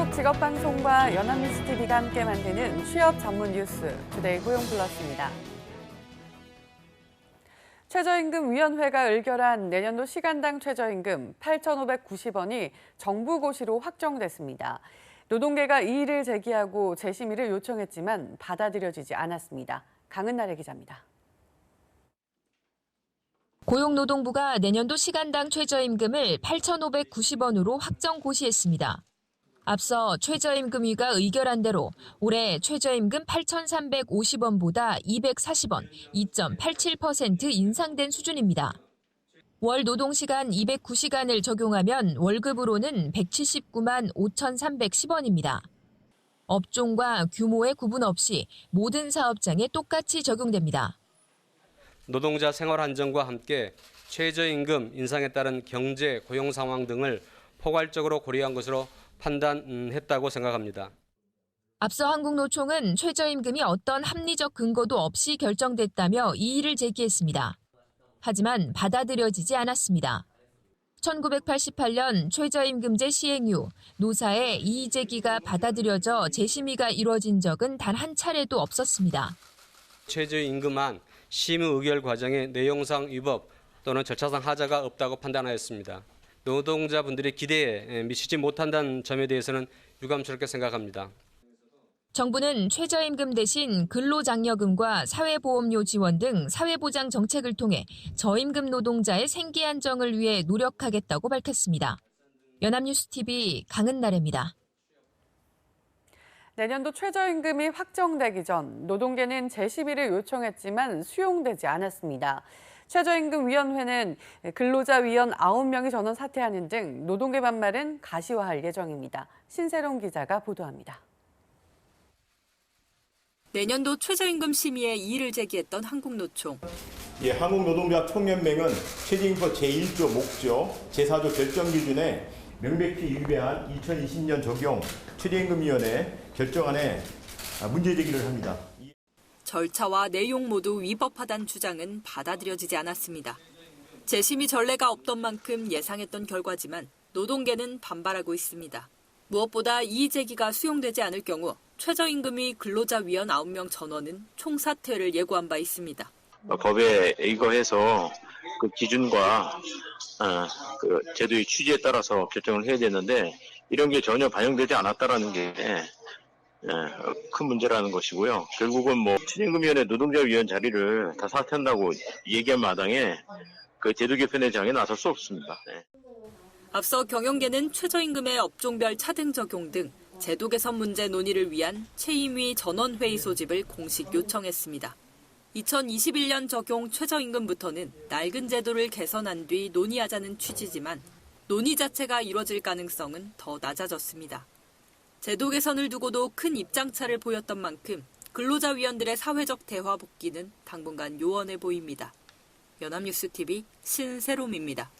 한국 직업방송과 연합뉴스TV가 함께 만드는 취업 전문 뉴스 투데이 고용플러스입니다. 최저임금위원회가 의결한 내년도 시간당 최저임금 8,590원이 정부 고시로 확정됐습니다. 노동계가 이의를 제기하고 재심의를 요청했지만 받아들여지지 않았습니다. 강은나래 기자입니다. 고용노동부가 내년도 시간당 최저임금을 8,590원으로 확정 고시했습니다. 앞서 최저임금위가 의결한 대로 올해 최저임금 8,350원보다 240원, 2.87% 인상된 수준입니다. 월 노동시간 209시간을 적용하면 월급으로는 179만 5,310원입니다. 업종과 규모의 구분 없이 모든 사업장에 똑같이 적용됩니다. 노동자 생활 안정과 함께 최저임금 인상에 따른 경제, 고용 상황 등을 포괄적으로 고려한 것으로 판단했다고 생각합니다. 앞서 한국노총은 최저임금이 어떤 합리적 근거도 없이 결정됐다며 이의를 제기했습니다. 하지만 받아들여지지 않았습니다. 1988년 최저임금제 시행 이후 노사의 이의 제기가 받아들여져 재심의가 이루어진 적은 단 한 차례도 없었습니다. 최저임금안 심의 의결 과정에 내용상 위법 또는 절차상 하자가 없다고 판단하였습니다. 노동자분들의 기대에 미치지 못한다는 점에 대해서는 유감스럽게 생각합니다. 정부는 최저임금 대신 근로장려금과 사회보험료 지원 등 사회보장 정책을 통해 저임금 노동자의 생계 안정을 위해 노력하겠다고 밝혔습니다. 연합뉴스TV 강은나래입니다. 내년도 최저임금이 확정되기 전 노동계는 재심의를 요청했지만 수용되지 않았습니다. 최저임금위원회는 근로자 위원 9명이 전원 사퇴하는 등 노동계 반발은 가시화할 예정입니다. 신세롱 기자가 보도합니다. 내년도 최저임금 심의에 이의를 제기했던 한국노총. 한국노동조합 총연맹은 최저임금 제1조 목적, 제4조 결정 기준에 명백히 위배한 2020년 적용 최저임금위원회 결정안에 문제 제기를 합니다. 절차와 내용 모두 위법하다는 주장은 받아들여지지 않았습니다. 재심의 전례가 없던 만큼 예상했던 결과지만 노동계는 반발하고 있습니다. 무엇보다 이의 제기가 수용되지 않을 경우 최저임금위 근로자 위원 9명 전원은 총사퇴를 예고한 바 있습니다. 법에 의거해서 그 기준과 그 제도의 취지에 따라서 결정을 해야 되는데 이런 게 전혀 반영되지 않았다라는 게 큰 문제라는 것이고요. 결국은 최저임금위원회 노동자위원 자리를 다 사퇴한다고 얘기한 마당에 그 제도 개편의 장에 나설 수 없습니다. 앞서 경영계는 최저임금의 업종별 차등 적용 등 제도 개선 문제 논의를 위한 최임위 전원회의 소집을 공식 요청했습니다. 2021년 적용 최저임금부터는 낡은 제도를 개선한 뒤 논의하자는 취지지만 논의 자체가 이뤄질 가능성은 더 낮아졌습니다. 제도 개선을 두고도 큰 입장차를 보였던 만큼 근로자위원들의 사회적 대화 복귀는 당분간 요원해 보입니다. 연합뉴스TV 신세롬입니다.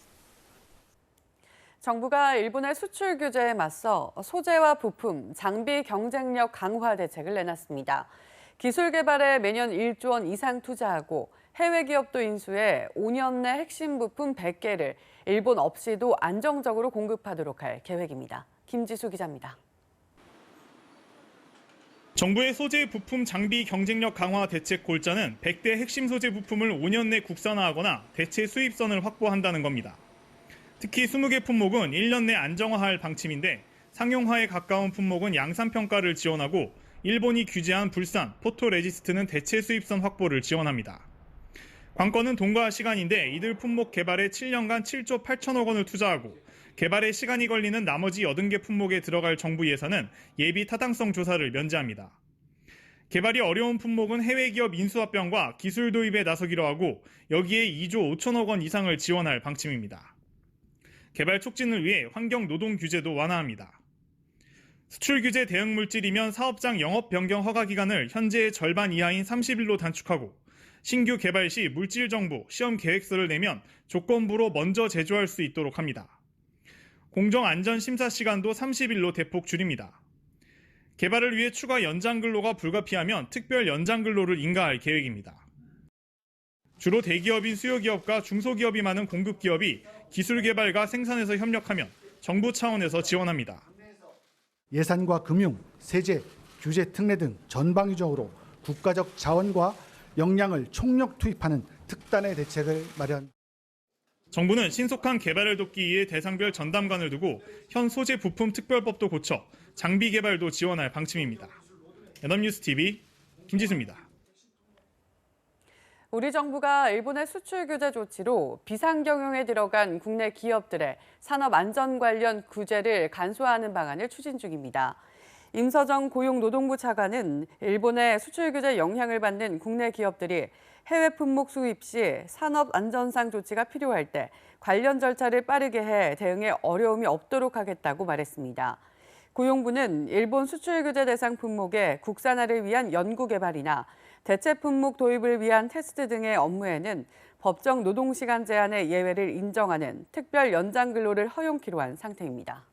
정부가 일본의 수출 규제에 맞서 소재와 부품, 장비 경쟁력 강화 대책을 내놨습니다. 기술 개발에 매년 1조 원 이상 투자하고 해외 기업도 인수해 5년 내 핵심 부품 100개를 일본 없이도 안정적으로 공급하도록 할 계획입니다. 김지수 기자입니다. 정부의 소재, 부품, 장비 경쟁력 강화 대책 골자는 100대 핵심 소재 부품을 5년 내 국산화하거나 대체 수입선을 확보한다는 겁니다. 특히 20개 품목은 1년 내 안정화할 방침인데 상용화에 가까운 품목은 양산평가를 지원하고 일본이 규제한 불산, 포토레지스트는 대체 수입선 확보를 지원합니다. 관건은 돈과 시간인데 이들 품목 개발에 7년간 7조 8천억 원을 투자하고 개발에 시간이 걸리는 나머지 80개 품목에 들어갈 정부 예산은 예비 타당성 조사를 면제합니다. 개발이 어려운 품목은 해외 기업 인수합병과 기술 도입에 나서기로 하고 여기에 2조 5천억 원 이상을 지원할 방침입니다. 개발 촉진을 위해 환경 노동 규제도 완화합니다. 수출 규제 대응 물질이면 사업장 영업 변경 허가 기간을 현재의 절반 이하인 30일로 단축하고 신규 개발 시 물질 정보, 시험 계획서를 내면 조건부로 먼저 제조할 수 있도록 합니다. 공정 안전 심사 시간도 30일로 대폭 줄입니다. 개발을 위해 추가 연장 근로가 불가피하면 특별 연장 근로를 인가할 계획입니다. 주로 대기업인 수요기업과 중소기업이 많은 공급기업이 기술 개발과 생산에서 협력하면 정부 차원에서 지원합니다. 예산과 금융, 세제, 규제 특례 등 전방위적으로 국가적 자원과 역량을 총력 투입하는 특단의 대책을 마련. 정부는 신속한 개발을 돕기 위해 대상별 전담관을 두고 현 소재 부품 특별법도 고쳐 장비 개발도 지원할 방침입니다. 연합뉴스 TV 김지수입니다. 우리 정부가 일본의 수출 규제 조치로 비상경영에 들어간 국내 기업들의 산업 안전 관련 규제를 간소화하는 방안을 추진 중입니다. 임서정 고용노동부 차관은 일본의 수출 규제 영향을 받는 국내 기업들이 해외 품목 수입 시 산업 안전상 조치가 필요할 때 관련 절차를 빠르게 해 대응에 어려움이 없도록 하겠다고 말했습니다. 고용부는 일본 수출 규제 대상 품목의 국산화를 위한 연구 개발이나 대체 품목 도입을 위한 테스트 등의 업무에는 법정 노동시간 제한의 예외를 인정하는 특별 연장 근로를 허용키로 한 상태입니다.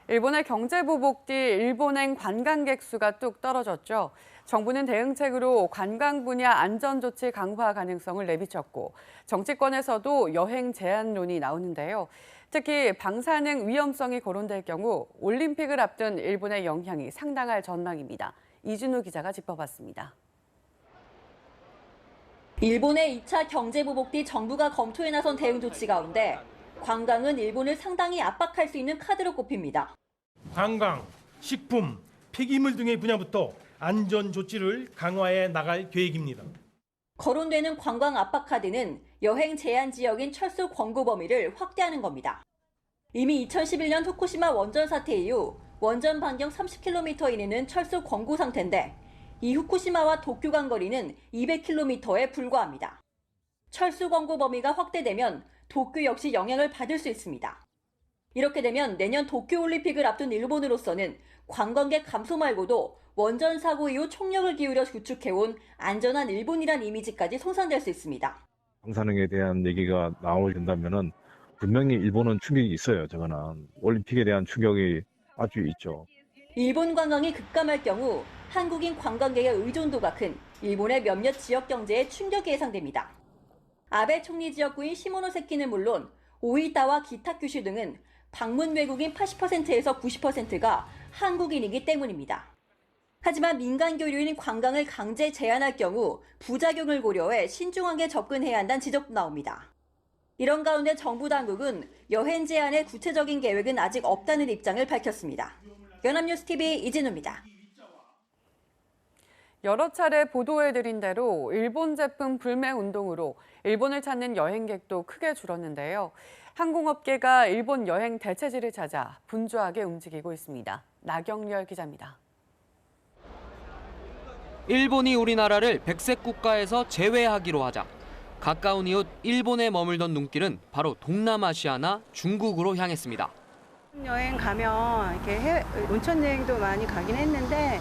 일본의 경제 보복 뒤 일본행 관광객 수가 뚝 떨어졌죠. 정부는 대응책으로 관광 분야 안전 조치 강화 가능성을 내비쳤고 정치권에서도 여행 제한론이 나오는데요. 특히 방사능 위험성이 거론될 경우 올림픽을 앞둔 일본의 영향이 상당할 전망입니다. 이준우 기자가 짚어봤습니다. 일본의 2차 경제 보복 뒤 정부가 검토에 나선 대응 조치 가운데 관광은 일본을 상당히 압박할 수 있는 카드로 꼽힙니다. 관광, 식품, 폐기물 등의 분야부터 안전 조치를 강화해 나갈 계획입니다. 거론되는 관광 압박 카드는 여행 제한 지역인 철수 권고 범위를 확대하는 겁니다. 이미 2011년 후쿠시마 원전 사태 이후 원전 반경 30km 이내는 철수 권고 상태인데 이 후쿠시마와 도쿄 간 거리는 200km에 불과합니다. 철수 권고 범위가 확대되면 도쿄 역시 영향을 받을 수 있습니다. 이렇게 되면 내년 도쿄올림픽을 앞둔 일본으로서는 관광객 감소 말고도 원전 사고 이후 총력을 기울여 구축해온 안전한 일본이란 이미지까지 손상될 수 있습니다. 방사능에 대한 얘기가 나오게 된다면은 분명히 일본은 충격이 있어요. 저거는 올림픽에 대한 충격이 아주 있죠. 일본 관광이 급감할 경우 한국인 관광객의 의존도가 큰 일본의 몇몇 지역 경제에 충격이 예상됩니다. 아베 총리 지역구인 시모노세키는 물론 오이타와 기타 규슈 등은 방문 외국인 80%에서 90%가 한국인이기 때문입니다. 하지만 민간 교류인 관광을 강제 제한할 경우 부작용을 고려해 신중하게 접근해야 한다는 지적도 나옵니다. 이런 가운데 정부 당국은 여행 제한의 구체적인 계획은 아직 없다는 입장을 밝혔습니다. 연합뉴스TV 이진우입니다. 여러 차례 보도해드린 대로 일본 제품 불매 운동으로 일본을 찾는 여행객도 크게 줄었는데요. 항공업계가 일본 여행 대체지를 찾아 분주하게 움직이고 있습니다. 나경렬 기자입니다. 일본이 우리나라를 백색 국가에서 제외하기로 하자 가까운 이웃 일본에 머물던 눈길은 바로 동남아시아나 중국으로 향했습니다. 여행 가면 이렇게 온천 여행도 많이 가긴 했는데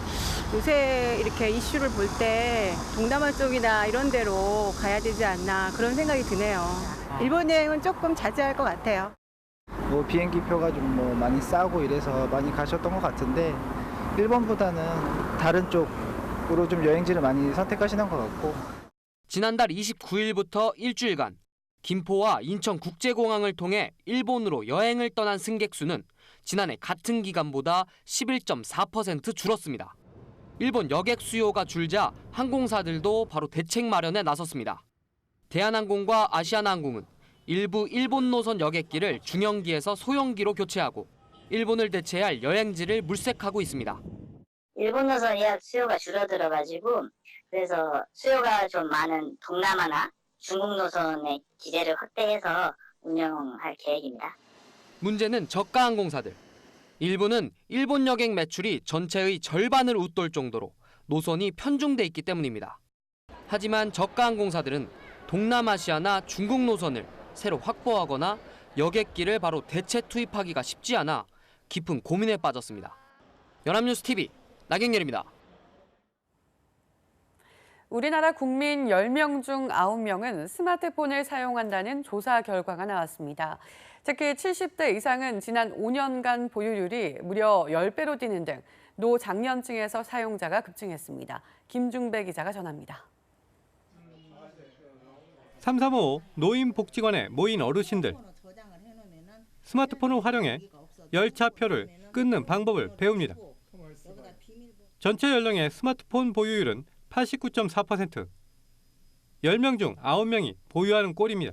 요새 이렇게 이슈를 볼 때 동남아 쪽이나 이런 데로 가야 되지 않나 그런 생각이 드네요. 일본 여행은 조금 자제할 것 같아요. 비행기 표가 좀 많이 싸고 이래서 많이 가셨던 것 같은데 일본보다는 다른 쪽으로 좀 여행지를 많이 선택하시는 것 같고. 지난달 29일부터 일주일간 김포와 인천국제공항을 통해 일본으로 여행을 떠난 승객 수는 지난해 같은 기간보다 11.4% 줄었습니다. 일본 여객 수요가 줄자 항공사들도 바로 대책 마련에 나섰습니다. 대한항공과 아시아나항공은 일부 일본 노선 여객기를 중형기에서 소형기로 교체하고 일본을 대체할 여행지를 물색하고 있습니다. 일본 노선 예약 수요가 줄어들어가지고 그래서 수요가 좀 많은 동남아나 중국 노선의 기재를 확대해서 운영할 계획입니다. 문제는 저가 항공사들. 일부는 일본 여객 매출이 전체의 절반을 웃돌 정도로 노선이 편중돼 있기 때문입니다. 하지만 저가 항공사들은 동남아시아나 중국 노선을 새로 확보하거나 여객기를 바로 대체 투입하기가 쉽지 않아 깊은 고민에 빠졌습니다. 연합뉴스TV 나경렬입니다. 우리나라 국민 10명 중 9명은 스마트폰을 사용한다는 조사 결과가 나왔습니다. 특히 70대 이상은 지난 5년간 보유율이 무려 10배로 뛰는 등 노장년층에서 사용자가 급증했습니다. 김중배 기자가 전합니다. 335 노인복지관에 모인 어르신들. 스마트폰을 활용해 열차표를 끊는 방법을 배웁니다. 전체 연령의 스마트폰 보유율은 89.4%, 10명 중 9명이 보유하는 꼴입니다.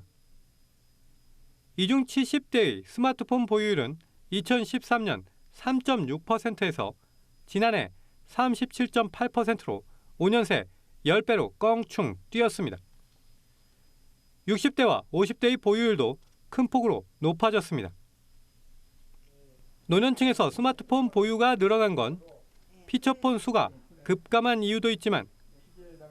이 중 70대의 스마트폰 보유율은 2013년 3.6%에서 지난해 37.8%로 5년 새 10배로 껑충 뛰었습니다. 60대와 50대의 보유율도 큰 폭으로 높아졌습니다. 노년층에서 스마트폰 보유가 늘어난 건 피처폰 수가 급감한 이유도 있지만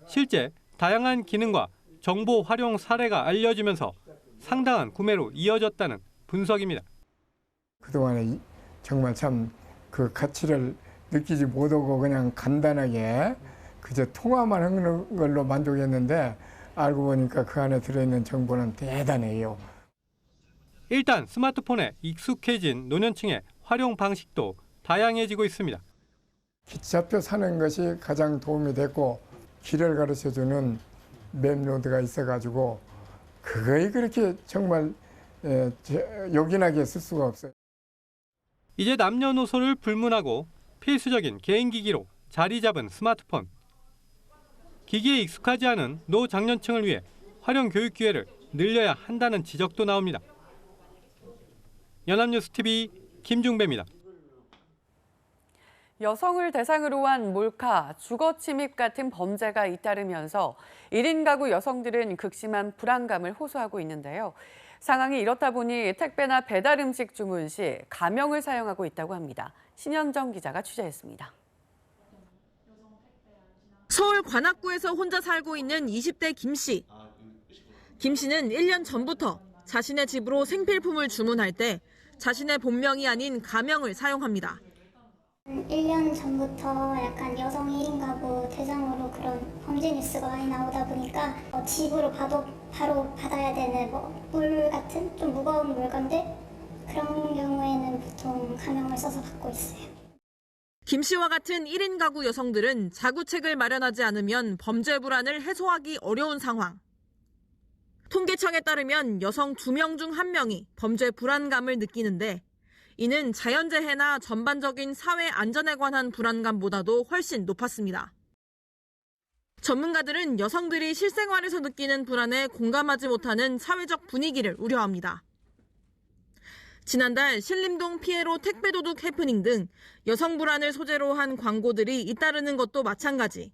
실제 다양한 기능과 정보 활용 사례가 알려지면서 상당한 구매로 이어졌다는 분석입니다. 그동안에 정말 참 그 가치를 느끼지 못하고 그냥 간단하게 그저 통화만 하는 걸로 만족했는데 알고 보니까 그 안에 들어있는 정보는 대단해요. 일단 스마트폰에 익숙해진 노년층의 활용 방식도 다양해지고 있습니다. 기차표 사는 것이 가장 도움이 됐고 길을 가르쳐주는 맵노드가 있어가지고 그거에 그렇게 정말 요긴하게 쓸 수가 없어요. 이제 남녀노소를 불문하고 필수적인 개인기기로 자리 잡은 스마트폰. 기기에 익숙하지 않은 노장년층을 위해 활용 교육 기회를 늘려야 한다는 지적도 나옵니다. 연합뉴스TV 김중배입니다. 여성을 대상으로 한 몰카, 주거침입 같은 범죄가 잇따르면서 1인 가구 여성들은 극심한 불안감을 호소하고 있는데요. 상황이 이렇다 보니 택배나 배달 음식 주문 시 가명을 사용하고 있다고 합니다. 신현정 기자가 취재했습니다. 서울 관악구에서 혼자 살고 있는 20대 김 씨. 김 씨는 1년 전부터 자신의 집으로 생필품을 주문할 때 자신의 본명이 아닌 가명을 사용합니다. 1년 전부터 약간 여성 1인 가구 대상으로 그런 범죄 뉴스가 많이 나오다 보니까 집으로 바로 받아야 되는 물 같은 좀 무거운 물건들 그런 경우에는 보통 가명을 써서 받고 있어요. 김 씨와 같은 1인 가구 여성들은 자구책을 마련하지 않으면 범죄 불안을 해소하기 어려운 상황. 통계청에 따르면 여성 2명 중 1명이 범죄 불안감을 느끼는데 이는 자연재해나 전반적인 사회 안전에 관한 불안감보다도 훨씬 높았습니다. 전문가들은 여성들이 실생활에서 느끼는 불안에 공감하지 못하는 사회적 분위기를 우려합니다. 지난달 신림동 피에로 택배도둑 해프닝 등 여성 불안을 소재로 한 광고들이 잇따르는 것도 마찬가지.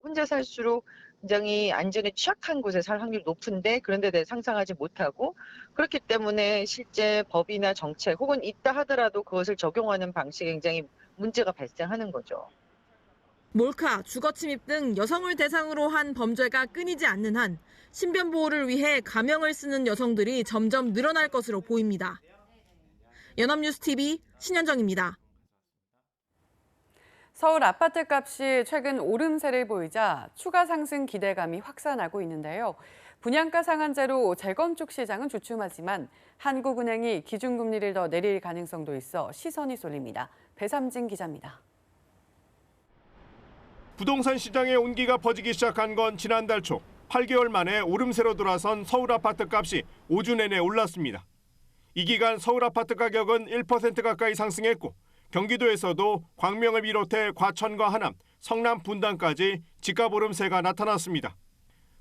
혼자 살수록 굉장히 안전에 취약한 곳에 살 확률이 높은데 그런 데 대해 상상하지 못하고 그렇기 때문에 실제 법이나 정책 혹은 있다 하더라도 그것을 적용하는 방식에 굉장히 문제가 발생하는 거죠. 몰카, 주거침입 등 여성을 대상으로 한 범죄가 끊이지 않는 한 신변 보호를 위해 가명을 쓰는 여성들이 점점 늘어날 것으로 보입니다. 연합뉴스TV 신현정입니다. 서울 아파트 값이 최근 오름세를 보이자 추가 상승 기대감이 확산하고 있는데요. 분양가 상한제로 재건축 시장은 주춤하지만 한국은행이 기준금리를 더 내릴 가능성도 있어 시선이 쏠립니다. 배삼진 기자입니다. 부동산 시장의 온기가 퍼지기 시작한 건 지난달 초 8개월 만에 오름세로 돌아선 서울 아파트 값이 5주 내내 올랐습니다. 이 기간 서울 아파트 가격은 1% 가까이 상승했고 경기도에서도 광명을 비롯해 과천과 하남, 성남 분당까지 집값 오름세가 나타났습니다.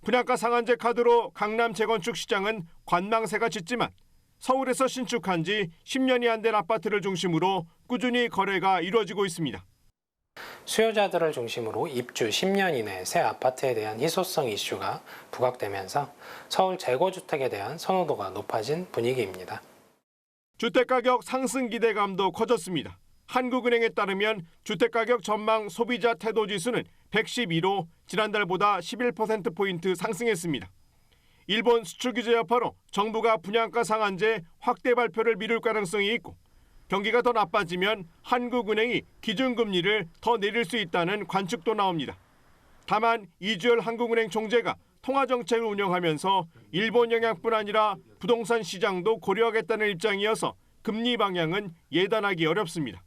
분양가 상한제 카드로 강남 재건축 시장은 관망세가 짙지만 서울에서 신축한 지 10년이 안 된 아파트를 중심으로 꾸준히 거래가 이루어지고 있습니다. 수요자들을 중심으로 입주 10년 이내 새 아파트에 대한 희소성 이슈가 부각되면서 서울 재고주택에 대한 선호도가 높아진 분위기입니다. 주택가격 상승 기대감도 커졌습니다. 한국은행에 따르면 주택가격 전망 소비자 태도지수는 112로 지난달보다 11%포인트 상승했습니다. 일본 수출규제 여파로 정부가 분양가 상한제 확대 발표를 미룰 가능성이 있고 경기가 더 나빠지면 한국은행이 기준금리를 더 내릴 수 있다는 관측도 나옵니다. 다만 이주열 한국은행 총재가 통화정책을 운영하면서 일본 영향뿐 아니라 부동산 시장도 고려하겠다는 입장이어서 금리 방향은 예단하기 어렵습니다.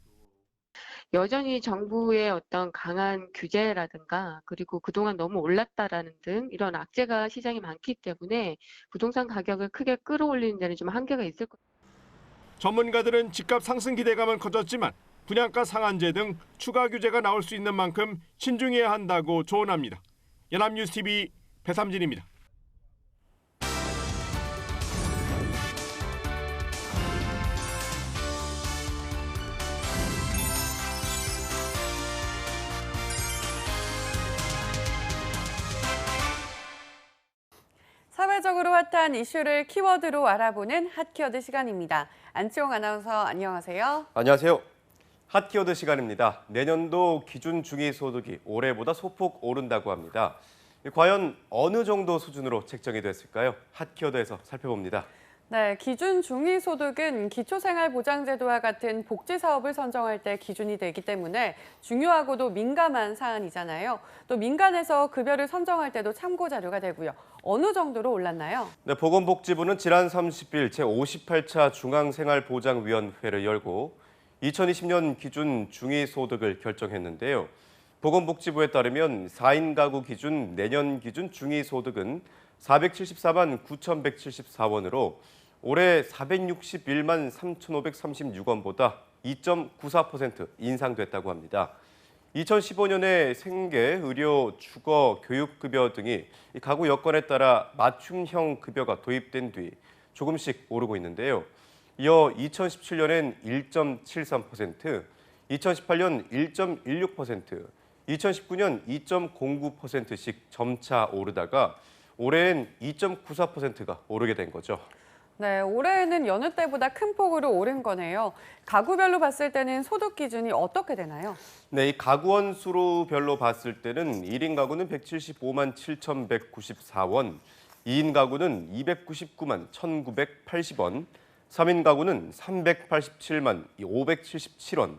여전히 정부의 어떤 강한 규제라든가 그리고 그동안 너무 올랐다라는 등 이런 악재가 시장에 많기 때문에 부동산 가격을 크게 끌어올리는 데는 좀 한계가 있을 것 같습니다. 전문가들은 집값 상승 기대감은 커졌지만 분양가 상한제 등 추가 규제가 나올 수 있는 만큼 신중해야 한다고 조언합니다. 연합뉴스TV 배삼진입니다. 사회적으로 핫한 이슈를 키워드로 알아보는 핫키워드 시간입니다. 안치홍 아나운서 안녕하세요. 안녕하세요. 핫키워드 시간입니다. 내년도 기준 중위소득이 올해보다 소폭 오른다고 합니다. 과연 어느 정도 수준으로 책정이 됐을까요? 핫키워드에서 살펴봅니다. 네, 기준 중위소득은 기초생활보장제도와 같은 복지사업을 선정할 때 기준이 되기 때문에 중요하고도 민감한 사안이잖아요. 또 민간에서 급여를 선정할 때도 참고자료가 되고요. 어느 정도로 올랐나요? 네, 보건복지부는 지난 30일 제58차 중앙생활보장위원회를 열고 2020년 기준 중위소득을 결정했는데요. 보건복지부에 따르면 4인 가구 기준 내년 기준 중위소득은 474만 9,174원으로 올해 461만 3,536원보다 2.94% 인상됐다고 합니다. 2015년에 생계, 의료, 주거, 교육급여 등이 가구 여건에 따라 맞춤형 급여가 도입된 뒤 조금씩 오르고 있는데요. 이어 2017년엔 1.73%, 2018년 1.16%, 2019년 2.09%씩 점차 오르다가 올해엔 2.94%가 오르게 된 거죠. 네, 올해에는 여느 때보다 큰 폭으로 오른 거네요. 가구별로 봤을 때는 소득 기준이 어떻게 되나요? 네, 이 가구원 수로별로 봤을 때는 1인 가구는 175만 7,194원, 2인 가구는 299만 1,980원, 3인 가구는 387만 577원,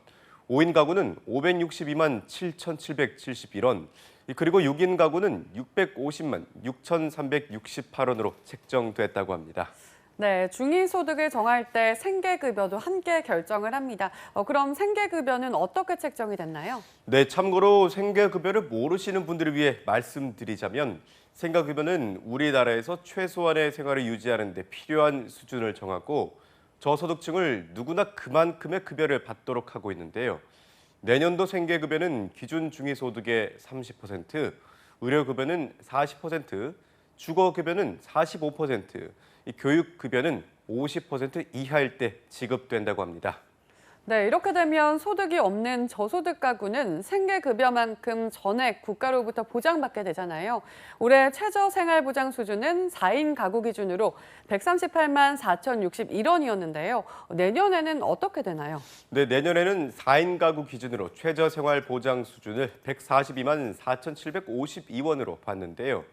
5인 가구는 562만 7,771원, 그리고 6인 가구는 650만 6,368원으로 책정됐다고 합니다. 네, 중위소득을 정할 때 생계급여도 함께 결정을 합니다. 그럼 생계급여는 어떻게 책정이 됐나요? 네, 참고로 생계급여를 모르시는 분들을 위해 말씀드리자면 생계급여는 우리나라에서 최소한의 생활을 유지하는 데 필요한 수준을 정하고 저소득층을 누구나 그만큼의 급여를 받도록 하고 있는데요. 내년도 생계급여는 기준 중위소득의 30%, 의료급여는 40%, 주거급여는 45%, 교육급여는 50% 이하일 때 지급된다고 합니다. 네, 이렇게 되면 소득이 없는 저소득 가구는 생계급여만큼 전액 국가로부터 보장받게 되잖아요. 올해 최저생활보장 수준은 4인 가구 기준으로 138만 4,061원이었는데요. 내년에는 어떻게 되나요? 네, 내년에는 4인 가구 기준으로 최저생활보장 수준을 142만 4,752원으로 봤는데요.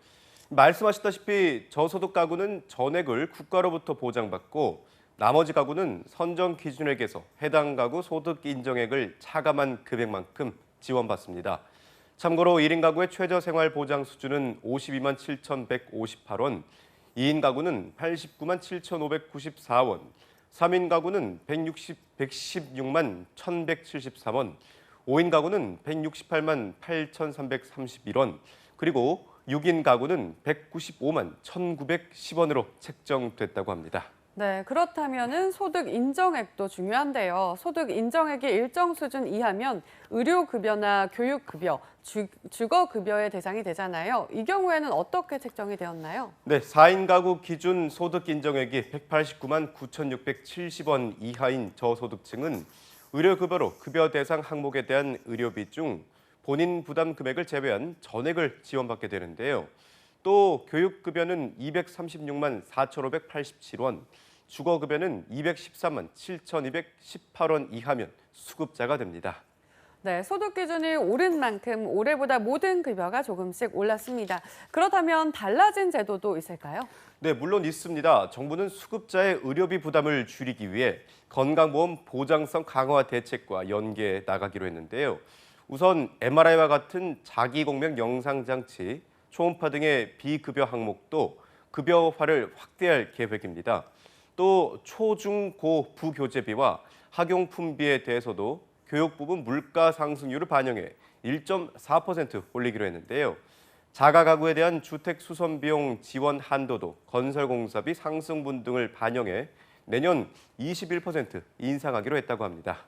말씀하셨다시피 저소득 가구는 전액을 국가로부터 보장받고 나머지 가구는 선정 기준액에서 해당 가구 소득 인정액을 차감한 금액만큼 지원받습니다. 참고로 1인 가구의 최저생활보장 수준은 52만 7,158원, 2인 가구는 89만 7,594원, 3인 가구는 116만 1,173원, 5인 가구는 168만 8,331원, 그리고 6인 가구는 195만 1,910원으로 책정됐다고 합니다. 네, 그렇다면은 소득 인정액도 중요한데요. 소득 인정액이 일정 수준 이하면 의료급여나 교육급여, 주거급여의 대상이 되잖아요. 이 경우에는 어떻게 책정이 되었나요? 네, 4인 가구 기준 소득 인정액이 189만 9,670원 이하인 저소득층은 의료급여로 급여 대상 항목에 대한 의료비 중 본인 부담 금액을 제외한 전액을 지원받게 되는데요. 또 교육급여는 236만 4,587원, 주거급여는 213만 7,218원 이하면 수급자가 됩니다. 네, 소득 기준이 오른 만큼 올해보다 모든 급여가 조금씩 올랐습니다. 그렇다면 달라진 제도도 있을까요? 네, 물론 있습니다. 정부는 수급자의 의료비 부담을 줄이기 위해 건강보험 보장성 강화 대책과 연계해 나가기로 했는데요. 우선 MRI와 같은 자기공명 영상장치, 초음파 등의 비급여 항목도 급여화를 확대할 계획입니다. 또 초, 중, 고 부교재비와 학용품비에 대해서도 교육 부분 물가 상승률을 반영해 1.4% 올리기로 했는데요. 자가 가구에 대한 주택 수선 비용 지원 한도도 건설공사비 상승분 등을 반영해 내년 21% 인상하기로 했다고 합니다.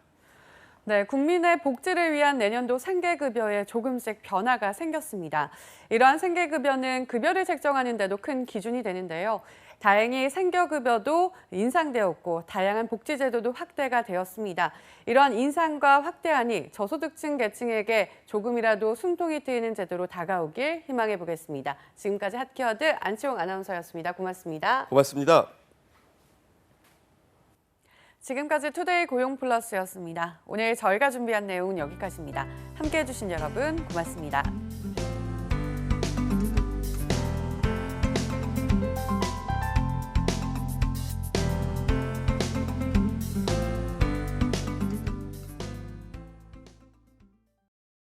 네, 국민의 복지를 위한 내년도 생계급여에 조금씩 변화가 생겼습니다. 이러한 생계급여는 급여를 책정하는 데도 큰 기준이 되는데요. 다행히 생계급여도 인상되었고 다양한 복지제도도 확대가 되었습니다. 이러한 인상과 확대안이 저소득층 계층에게 조금이라도 숨통이 트이는 제도로 다가오길 희망해 보겠습니다. 지금까지 핫키워드 안치홍 아나운서였습니다. 고맙습니다. 고맙습니다. 지금까지 투데이 고용플러스였습니다. 오늘 저희가 준비한 내용은 여기까지입니다. 함께해 주신 여러분 고맙습니다.